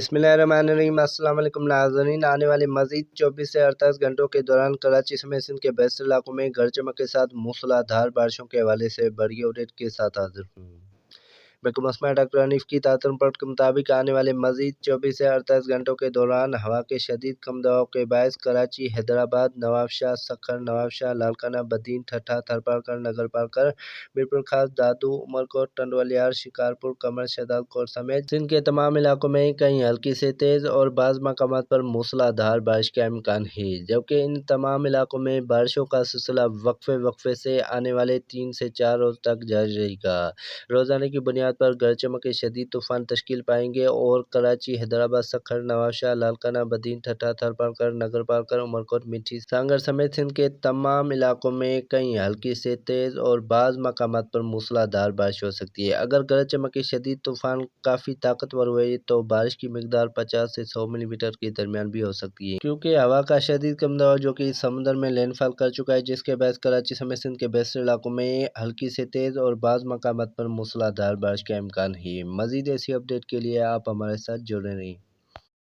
बिस्मिल्लाहिर्रहमानिर्रहीम। अस्सलाम वालेकुम नाज़रीन। आने वाले मज़ीद 24 से 48 घंटों के दौरान कराची समेत सिंध के बेशतर इलाकों में गरज चमक के साथ मूसलाधार बारिशों के हवाले से बड़ी अपडेट के साथ हाजिर हूँ। महकमा मौसम डॉक्टर हनीफ की ताज़ा रिपोर्ट के मुताबिक आने वाले मज़ीद 24 से 48 घंटों के दौरान हवा के शदीद कम दबाव के बायस कराची, हैदराबाद, नवाबशाह, सखर, नवाबशाह, लालकाना, बदीन, ठट्ठा, थरपारकर, नगर पारकर, मीरपुर खास, दादू, उमरकोट, टंडवालियार, शिकारपुर, कमर, शहजाद कोट समेत सिंध के तमाम इलाकों में कहीं हल्की से तेज़ और बाज़ मकामात पर मूसलाधार बारिश का इम्कान है, जबकि इन तमाम इलाकों में बारिशों का सिलसिला वक्फे वक्फे से आने वाले 3 से 4 रोज़ तक जारी रहेगा। रोज़ाना की बुनियाद पर गरज चमक के शदीद तूफ़ान तश्कील पाएंगे और कराची, हैदराबाद, सखर, नवाबशाह, लालकाना, बदीन, ठट्ठा, थरपारकर, नगर पारकर, उमरकोट, मिठी, सांगर समेत सिंध के तमाम इलाकों में कहीं हल्की से तेज़ और बाज़ मकामात पर मूसलाधार बारिश हो सकती है। अगर गरज चमक के शदीद तूफ़ान काफ़ी ताकतवर हुए तो बारिश की मिकदार 50 से 100 मिलीमीटर के दरमियान भी हो सकती है, क्योंकि हवा का शदीद कम दबाव जो कि समुद्र में लैंडफॉल कर चुका है, जिसके बायस कराची समेत सिंध के बेशतर इलाकों में हल्की से तेज़ और बाज़ मकामात पर मूसलाधार बारिश का इम्कान है। मज़ीद ऐसी अपडेट के लिए आप हमारे साथ जुड़े रहें।